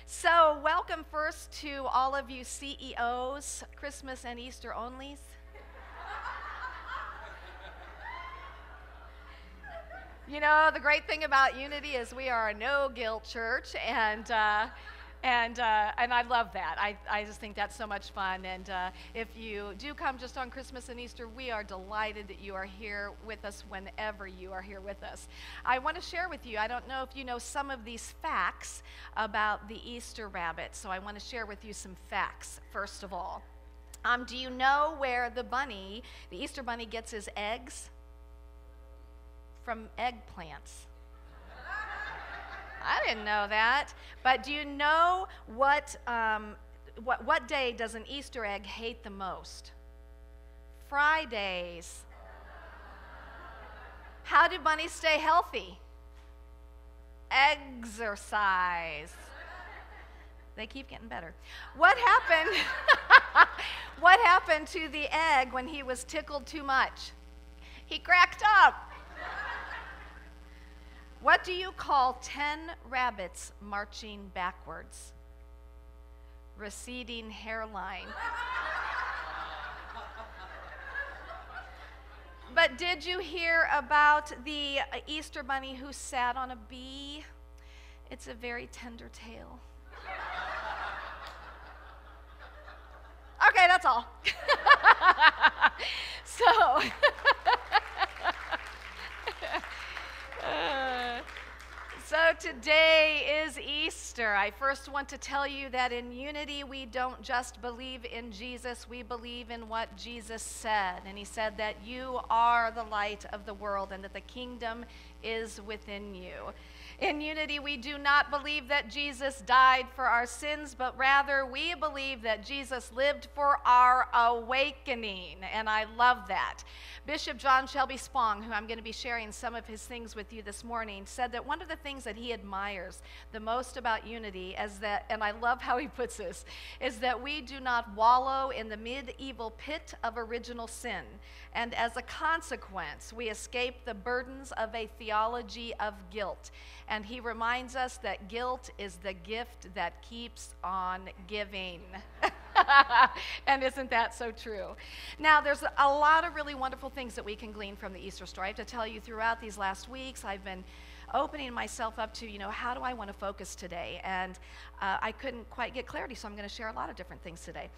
So, welcome first to all of you CEOs, Christmas and Easter onlys. You know, the great thing about Unity is we are a no-guilt church, and I love that. I just think that's so much fun. And if you do come just on Christmas and Easter, we are delighted that you are here with us whenever you are here with us. I want to share with you, I don't know if you know some of these facts about the Easter rabbit, so I want to share with you some facts, first of all. Do you know where the Easter bunny gets his eggs? From eggplants. I didn't know that. But do you know what day does an Easter egg hate the most? Fridays. How do bunnies stay healthy? Exercise. They keep getting better. What happened? What happened to the egg when he was tickled too much? He cracked up. What do you call 10 rabbits marching backwards? Receding hairline. But did you hear about the Easter bunny who sat on a bee? It's a very tender tale. Okay, that's all. So today is Easter. I first want to tell you that in Unity, we don't just believe in Jesus, we believe in what Jesus said. And he said that you are the light of the world and that the kingdom is within you. In Unity, we do not believe that Jesus died for our sins, but rather we believe that Jesus lived for our awakening, and I love that. Bishop John Shelby Spong, who I'm going to be sharing some of his things with you this morning, said that one of the things that he admires the most about Unity is that, and I love how he puts this, is that we do not wallow in the medieval pit of original sin, and as a consequence, we escape the burdens of a theology of guilt. And he reminds us that guilt is the gift that keeps on giving. And isn't that so true? Now, there's a lot of really wonderful things that we can glean from the Easter story. I have to tell you, throughout these last weeks, I've been opening myself up to, how do I want to focus today? And I couldn't quite get clarity, so I'm going to share a lot of different things today.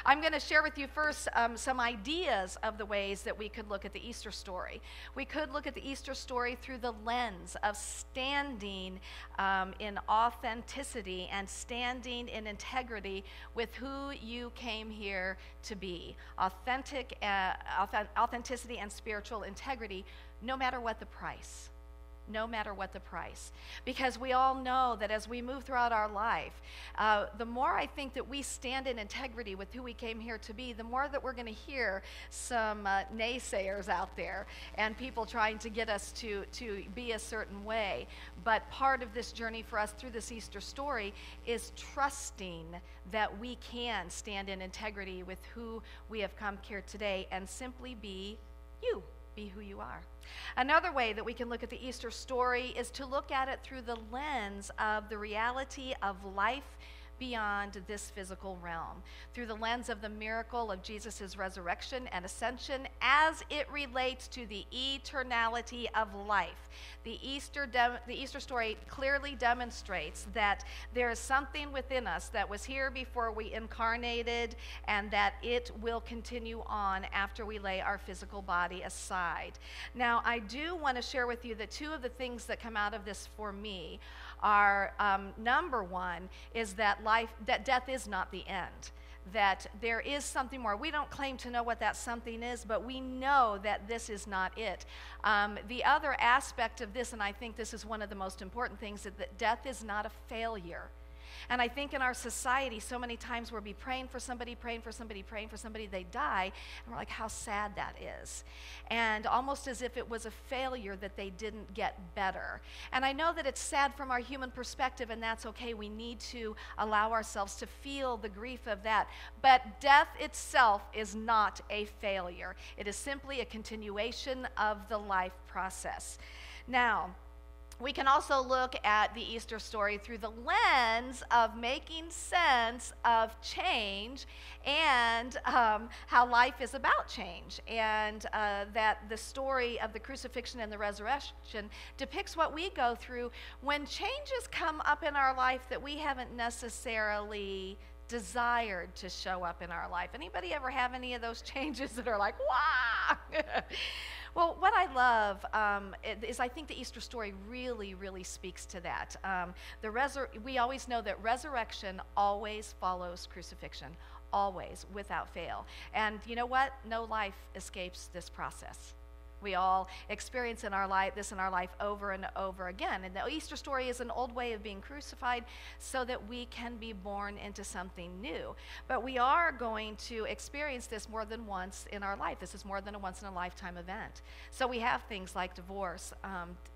I'm going to share with you first some ideas of the ways that we could look at the Easter story. We could look at the Easter story through the lens of standing in authenticity and standing in integrity with who you came here to be. Authenticity and spiritual integrity, no matter what the price. No matter what the price. Because we all know that as we move throughout our life, the more I think that we stand in integrity with who we came here to be, the more that we're going to hear some naysayers out there and people trying to get us to be a certain way. But part of this journey for us through this Easter story is trusting that we can stand in integrity with who we have come here today and simply be you. Be who you are. Another way that we can look at the Easter story is to look at it through the lens of the reality of life beyond this physical realm, through the lens of the miracle of Jesus' resurrection and ascension as it relates to the eternality of life. The Easter story clearly demonstrates that there is something within us that was here before we incarnated and that it will continue on after we lay our physical body aside. Now, I do want to share with you that two of the things that come out of this for me are, number one, is that death is not the end. That there is something more. We don't claim to know what that something is, but we know that this is not it. The other aspect of this, and I think this is one of the most important things, is that death is not a failure. And I think in our society, so many times we'll be praying for somebody, they die, and we're like, how sad that is. And almost as if it was a failure that they didn't get better. And I know that it's sad from our human perspective, and that's okay. We need to allow ourselves to feel the grief of that. But death itself is not a failure. It is simply a continuation of the life process. Now, We can also look at the Easter story through the lens of making sense of change and how life is about change. And that the story of the crucifixion and the resurrection depicts what we go through when changes come up in our life that we haven't necessarily desired to show up in our life. Anybody ever have any of those changes that are like, wow? Well, what I love is I think the Easter story really, really speaks to that. We always know that resurrection always follows crucifixion, always, without fail. And you know what? No life escapes this process. We all experience this in our life over and over again. And the Easter story is an old way of being crucified so that we can be born into something new. But we are going to experience this more than once in our life. This is more than a once in a lifetime event. So we have things like divorce,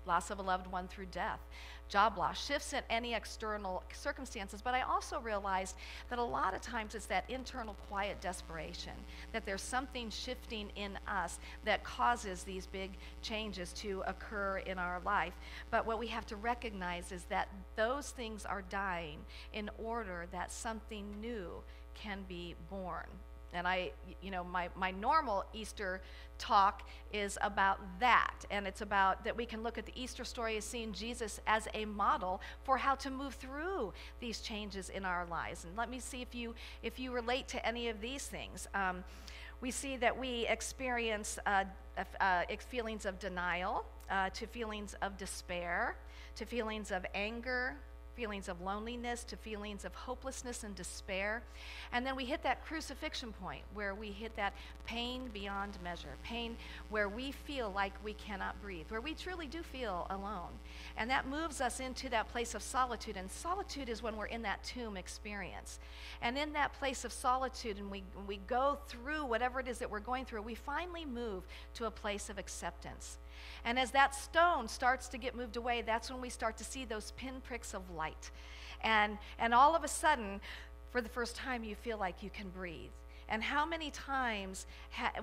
loss of a loved one through death, job loss, shifts in any external circumstances. But I also realized that a lot of times it's that internal quiet desperation, that there's something shifting in us that causes these big changes to occur in our life. But what we have to recognize is that those things are dying in order that something new can be born. And my normal Easter talk is about that. And it's about that we can look at the Easter story as seeing Jesus as a model for how to move through these changes in our lives. And let me see if you relate to any of these things. We see that we experience feelings of denial, to feelings of despair, to feelings of anger, feelings of loneliness, to feelings of hopelessness and despair. And then we hit that crucifixion point where we hit that pain beyond measure, pain where we feel like we cannot breathe, where we truly do feel alone. And that moves us into that place of solitude. And solitude is when we're in that tomb experience. And in that place of solitude, and we go through whatever it is that we're going through, we finally move to a place of acceptance. And as that stone starts to get moved away, that's when we start to see those pinpricks of light. And all of a sudden, for the first time, you feel like you can breathe. And how many times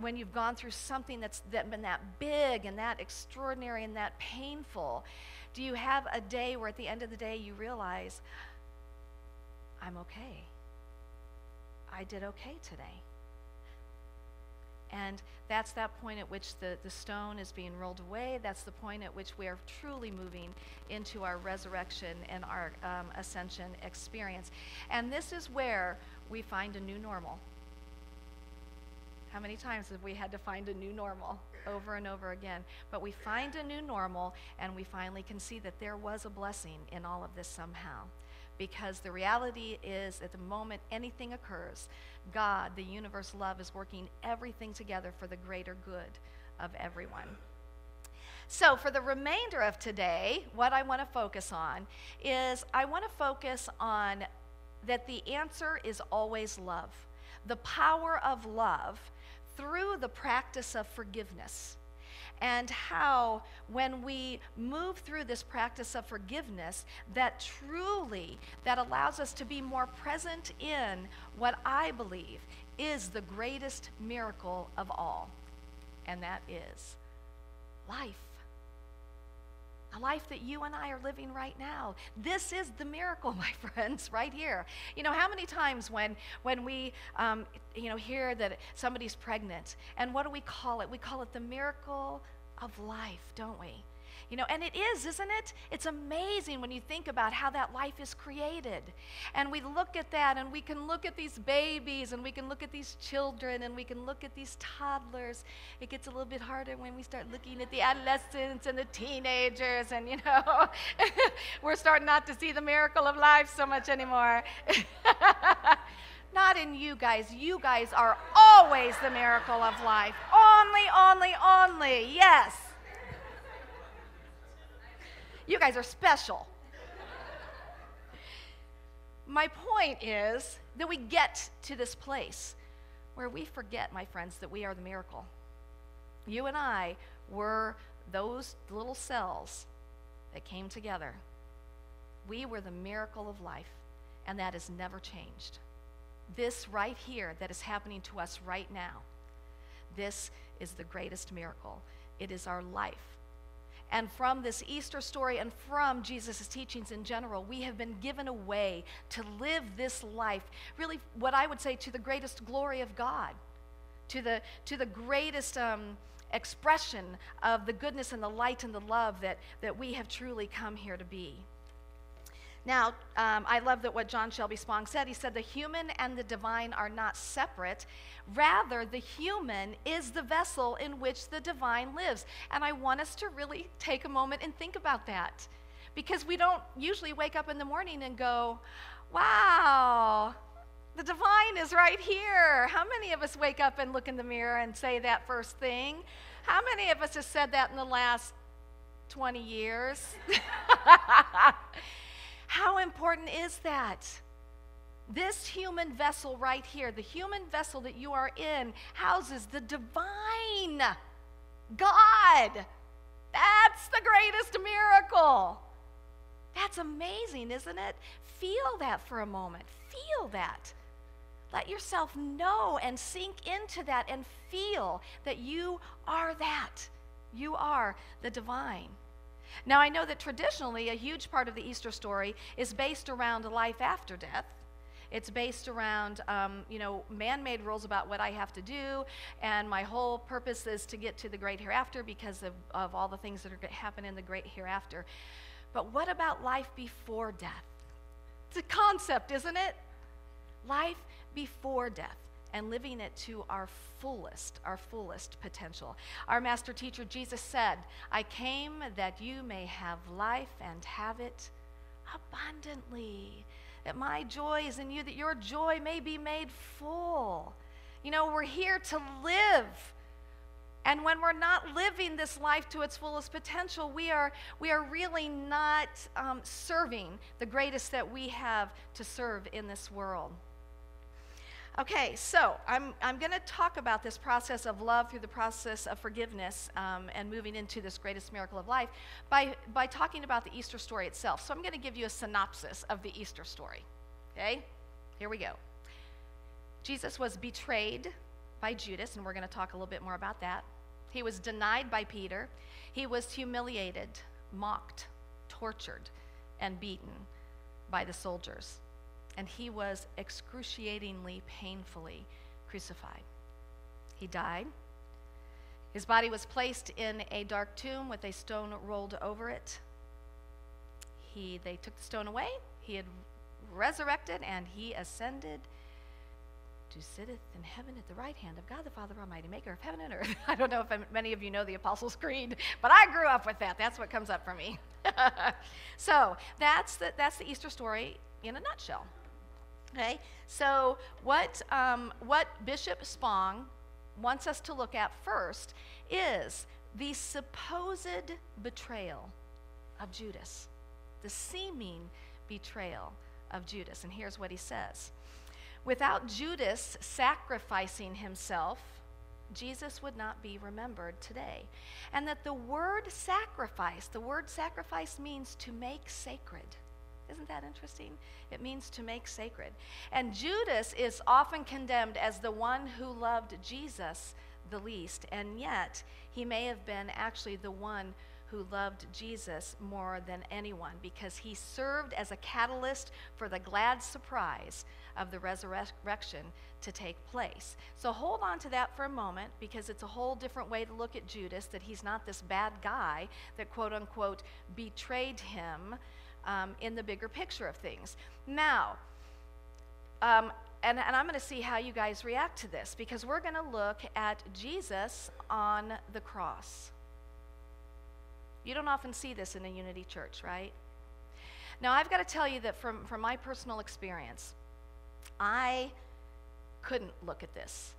when you've gone through something that's been that big and that extraordinary and that painful, do you have a day where at the end of the day you realize, I'm okay. I did okay today. And that's that point at which the stone is being rolled away. That's the point at which we are truly moving into our resurrection and our ascension experience. And this is where we find a new normal. How many times have we had to find a new normal over and over again? But we find a new normal, and we finally can see that there was a blessing in all of this somehow. Because the reality is, at the moment anything occurs, God, the universe love, is working everything together for the greater good of everyone. So for the remainder of today, what I want to focus on is I want to focus on that the answer is always love. The power of love through the practice of forgiveness. And how when we move through this practice of forgiveness, that truly that allows us to be more present in what I believe is the greatest miracle of all, and that is life. A life that you and I are living right now. This is the miracle, my friends, right here. You know, how many times when we hear that somebody's pregnant, and what do we call it? We call it the miracle of life, don't we? You know, and it is, isn't it? It's amazing when you think about how that life is created. And we look at that, and we can look at these babies, and we can look at these children, and we can look at these toddlers. It gets a little bit harder when we start looking at the adolescents and the teenagers, and we're starting not to see the miracle of life so much anymore. Not in you guys. You guys are always the miracle of life. Only, yes. You guys are special. My point is that we get to this place where we forget, my friends, that we are the miracle. You and I were those little cells that came together. We were the miracle of life, and that has never changed. This right here that is happening to us right now, this is the greatest miracle. It is our life. And from this Easter story and from Jesus' teachings in general, we have been given a way to live this life, really what I would say to the greatest glory of God, to the greatest expression of the goodness and the light and the love that we have truly come here to be. Now, I love that what John Shelby Spong said. He said, the human and the divine are not separate. Rather, the human is the vessel in which the divine lives. And I want us to really take a moment and think about that. Because we don't usually wake up in the morning and go, wow, the divine is right here. How many of us wake up and look in the mirror and say that first thing? How many of us have said that in the last 20 years? How important is that? This human vessel right here, the human vessel that you are in, houses the divine God. That's the greatest miracle. That's amazing, isn't it? Feel that for a moment. Feel that. Let yourself know and sink into that and feel that you are that. You are the divine. Now, I know that traditionally a huge part of the Easter story is based around life after death. It's based around, man-made rules about what I have to do, and my whole purpose is to get to the great hereafter because of all the things that are going to happen in the great hereafter. But what about life before death? It's a concept, isn't it? Life before death, and living it to our fullest potential. Our master teacher Jesus said, I came that you may have life and have it abundantly. That my joy is in you, that your joy may be made full. You know, we're here to live. And when we're not living this life to its fullest potential, we are really not serving the greatest that we have to serve in this world. Okay, so I'm going to talk about this process of love through the process of forgiveness and moving into this greatest miracle of life by talking about the Easter story itself. So I'm going to give you a synopsis of the Easter story. Okay, here we go. Jesus was betrayed by Judas, and we're going to talk a little bit more about that. He was denied by Peter. He was humiliated, mocked, tortured, and beaten by the soldiers. And he was excruciatingly, painfully crucified. He died. His body was placed in a dark tomb with a stone rolled over it. They took the stone away. He had resurrected, and he ascended to sitteth in heaven at the right hand of God the Father Almighty, maker of heaven and earth. I don't know if many of you know the Apostles' Creed, but I grew up with that. That's what comes up for me. So that's the Easter story in a nutshell. Okay, so what Bishop Spong wants us to look at first is the supposed betrayal of Judas, the seeming betrayal of Judas. And here's what he says. Without Judas sacrificing himself, Jesus would not be remembered today. And that the word sacrifice means to make sacred. Isn't that interesting? It means to make sacred. And Judas is often condemned as the one who loved Jesus the least, and yet he may have been actually the one who loved Jesus more than anyone, because he served as a catalyst for the glad surprise of the resurrection to take place. So hold on to that for a moment, because it's a whole different way to look at Judas, that he's not this bad guy that quote unquote betrayed him in the bigger picture of things. Now, and I'm going to see how you guys react to this, because we're going to look at Jesus on the cross. You don't often see this in a Unity church, right? Now, I've got to tell you that from my personal experience, I couldn't look at this.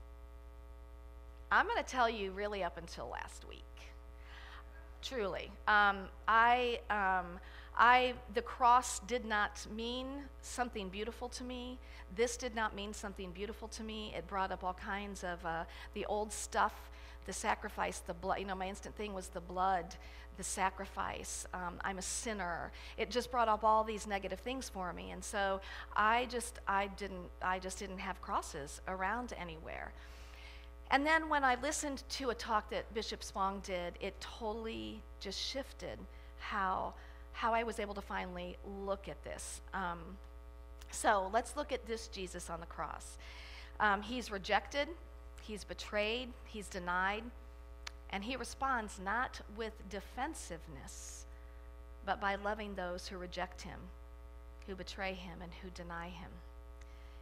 I'm going to tell you really up until last week. Truly. The cross did not mean something beautiful to me. This did not mean something beautiful to me. It brought up all kinds of the old stuff, the sacrifice, the blood. You know, my instant thing was the blood, the sacrifice. I'm a sinner. It just brought up all these negative things for me, and so I just didn't have crosses around anywhere. And then when I listened to a talk that Bishop Spong did, it totally just shifted how I was able to finally look at this. So let's look at this Jesus on the cross. He's rejected, he's betrayed, he's denied, and he responds not with defensiveness, but by loving those who reject him, who betray him, and who deny him.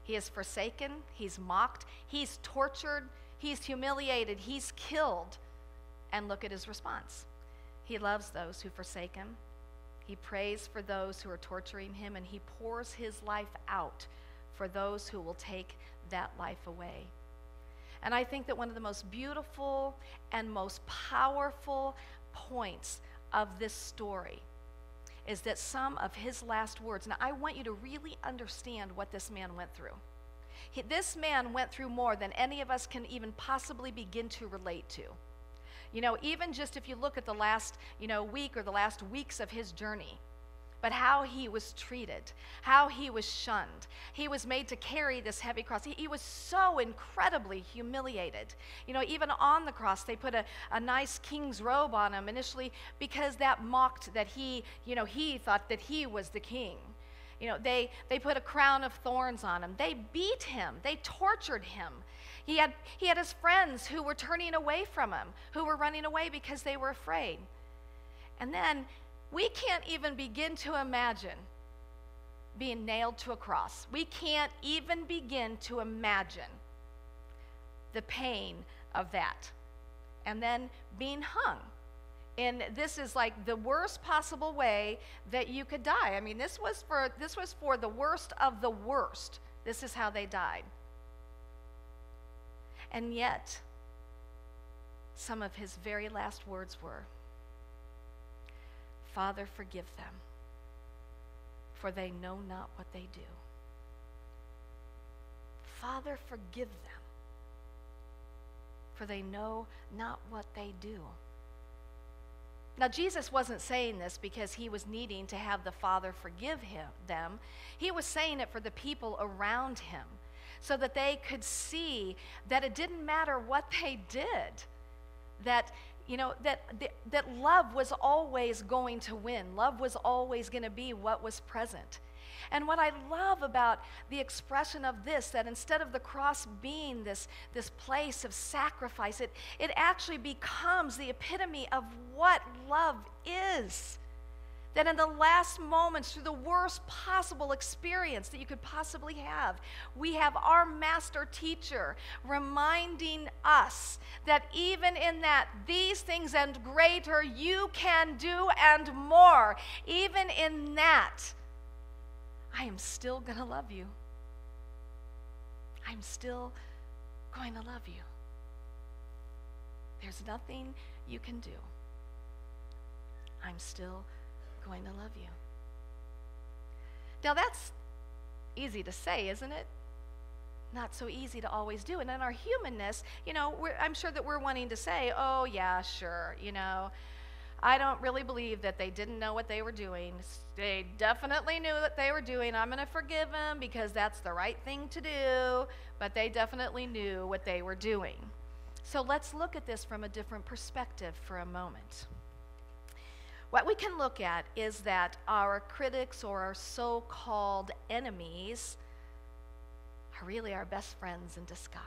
He is forsaken, he's mocked, he's tortured, he's humiliated, he's killed. And look at his response. He loves those who forsake him. He prays for those who are torturing him, and he pours his life out for those who will take that life away. And I think that one of the most beautiful and most powerful points of this story is that some of his last words, now I want you to really understand what this man went through. This man went through more than any of us can even possibly begin to relate to. You know, even just if you look at the last, week or the last weeks of his journey, but how he was treated, how he was shunned. He was made to carry this heavy cross. He was so incredibly humiliated. Even on the cross, they put a nice king's robe on him initially because that mocked that he thought that he was the king. They put a crown of thorns on him. They beat him. They tortured him. He had his friends who were turning away from him, who were running away because they were afraid. And then we can't even begin to imagine being nailed to a cross. We can't even begin to imagine the pain of that. And then being hung. And this is like the worst possible way that you could die. I mean, this was for the worst of the worst. This is how they died. And yet, some of his very last words were, "Father, forgive them, for they know not what they do." Father, forgive them, for they know not what they do. Now, Jesus wasn't saying this because he was needing to have the Father forgive them. He was saying it for the people around him so that they could see that it didn't matter what they did, that love was always going to win. Love was always going to be what was present. And what I love about the expression of this, that instead of the cross being this place of sacrifice, it actually becomes the epitome of what love is. That in the last moments, through the worst possible experience that you could possibly have, we have our master teacher reminding us that even in that, these things and greater you can do and more. Even in that, I am still going to love you. I'm still going to love you. There's nothing you can do. I'm still going to love you. Now that's easy to say, isn't it? Not so easy to always do. And in our humanness, I'm sure that we're wanting to say, oh yeah, sure, I don't really believe that they didn't know what they were doing. They definitely knew what they were doing. I'm going to forgive them because that's the right thing to do, but they definitely knew what they were doing. So let's look at this from a different perspective for a moment. What we can look at is that our critics or our so-called enemies are really our best friends in disguise.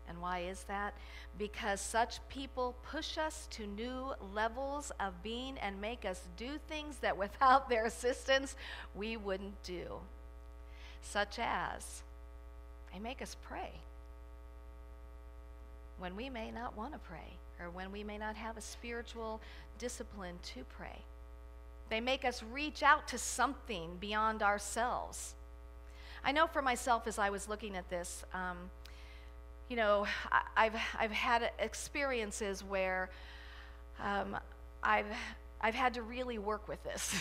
And why is that? Because such people push us to new levels of being and make us do things that without their assistance we wouldn't do. Such as, they make us pray when we may not want to pray, or when we may not have a spiritual discipline to pray. They make us reach out to something beyond ourselves. I know for myself, as I was looking at this, I've had experiences where I've had to really work with this.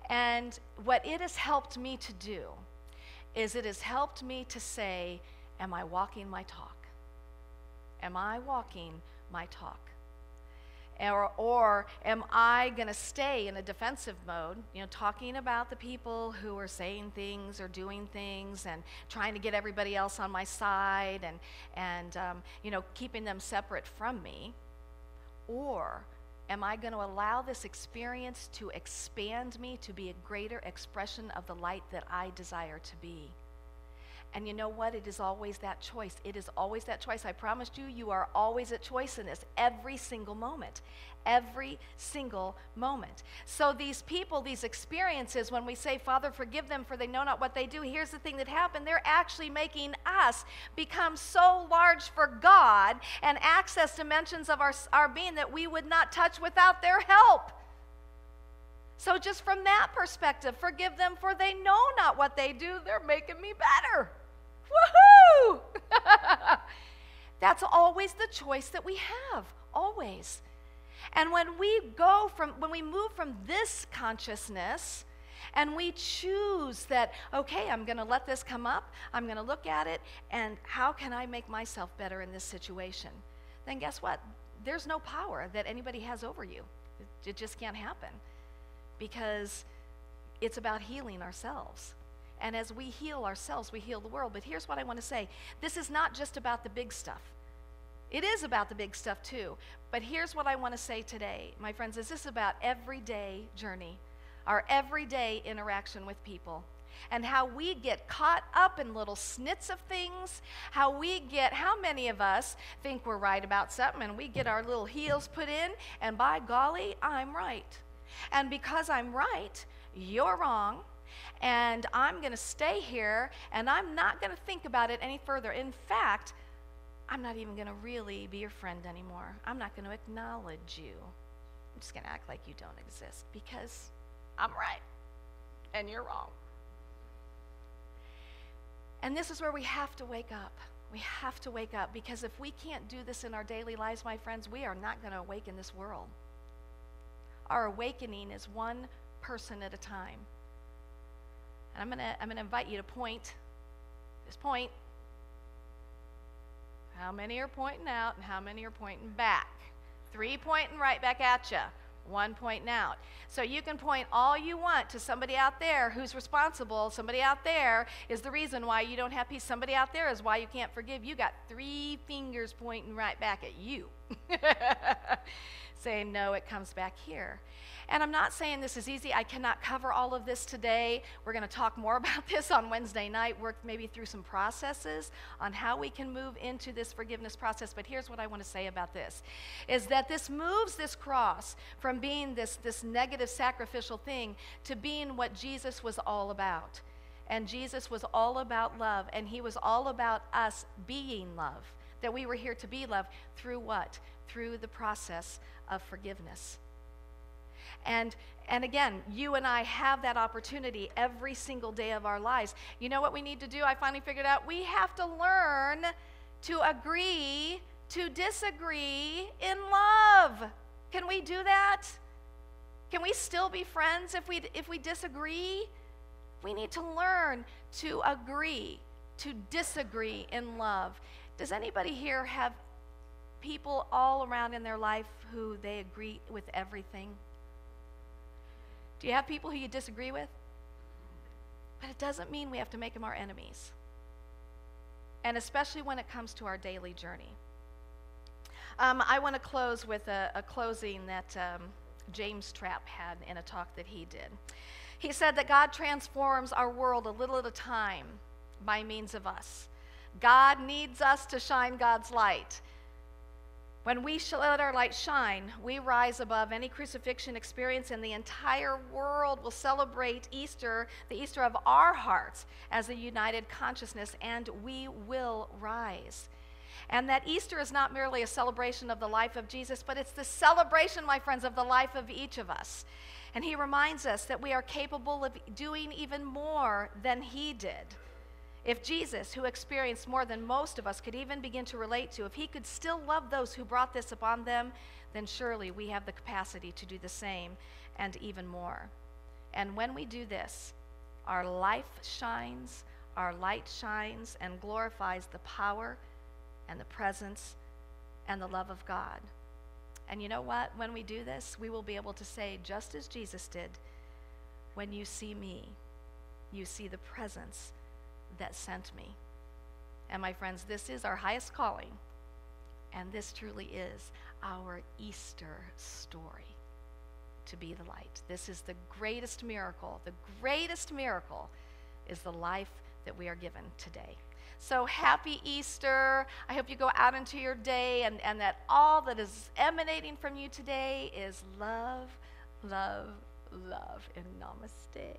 And what it has helped me to do is it has helped me to say, am I walking my talk? Am I walking my talk? Or am I going to stay in a defensive mode, talking about the people who are saying things or doing things and trying to get everybody else on my side and keeping them separate from me? Or am I going to allow this experience to expand me to be a greater expression of the light that I desire to be? And you know what? It is always that choice. It is always that choice. I promised you, you are always at choice in this every single moment. Every single moment. So these people, these experiences, when we say, Father, forgive them for they know not what they do, here's the thing that happened. They're actually making us become so large for God and access dimensions of our being that we would not touch without their help. So just from that perspective, forgive them for they know not what they do. They're making me better. Woohoo! That's always the choice that we have, always. And when we move from this consciousness and we choose that, okay, I'm going to let this come up, I'm going to look at it, and how can I make myself better in this situation? Then guess what? There's no power that anybody has over you. It just can't happen, because it's about healing ourselves. And as we heal ourselves, we heal the world. But here's what I want to say. This is not just about the big stuff. It is about the big stuff too. But here's what I want to say today, my friends, is this about everyday journey, our everyday interaction with people, and how we get caught up in little snits of things, how many of us think we're right about something, and we get our little heels put in, and by golly, I'm right. And because I'm right, you're wrong, and I'm going to stay here, and I'm not going to think about it any further. In fact, I'm not even going to really be your friend anymore. I'm not going to acknowledge you. I'm just going to act like you don't exist because I'm right and you're wrong. And this is where we have to wake up. We have to wake up, because if we can't do this in our daily lives, my friends, we are not going to awaken this world. Our awakening is one person at a time. And I'm going to invite you to point. Just point. How many are pointing out and how many are pointing back? 3 pointing right back at you. 1 pointing out. So you can point all you want to somebody out there who's responsible. Somebody out there is the reason why you don't have peace. Somebody out there is why you can't forgive. You got 3 fingers pointing right back at you. Saying, no, it comes back here. And I'm not saying this is easy. I cannot cover all of this today. We're going to talk more about this on Wednesday night, work maybe through some processes on how we can move into this forgiveness process. But here's what I want to say about this, is that this moves this cross from being this negative sacrificial thing to being what Jesus was all about. And Jesus was all about love, and he was all about us being love, that we were here to be love through what? Through the process of forgiveness. And again, you and I have that opportunity every single day of our lives. You know what we need to do? I finally figured out we have to learn to agree to disagree in love. Can we do that? Can we still be friends if we disagree? We need to learn to agree to disagree in love. Does anybody here have people all around in their life who they agree with everything? Do you have people who you disagree with? But it doesn't mean we have to make them our enemies. And especially when it comes to our daily journey. I want to close with a closing that James Trapp had in a talk that he did. He said that God transforms our world a little at a time by means of us. God needs us to shine God's light. When we let our light shine, we rise above any crucifixion experience, and the entire world will celebrate Easter, the Easter of our hearts, as a united consciousness, and we will rise. And that Easter is not merely a celebration of the life of Jesus, but it's the celebration, my friends, of the life of each of us. And he reminds us that we are capable of doing even more than he did. If Jesus, who experienced more than most of us could even begin to relate to, if he could still love those who brought this upon them, then surely we have the capacity to do the same and even more. And when we do this, our life shines, our light shines and glorifies the power and the presence and the love of God. And you know what? When we do this, we will be able to say, just as Jesus did, when you see me, you see the presence that sent me. And my friends, this is our highest calling, and this truly is our Easter story, to be the light. This is the greatest miracle. The greatest miracle is the life that we are given today. So happy Easter. I hope you go out into your day and that all that is emanating from you today is love, love, love, and namaste.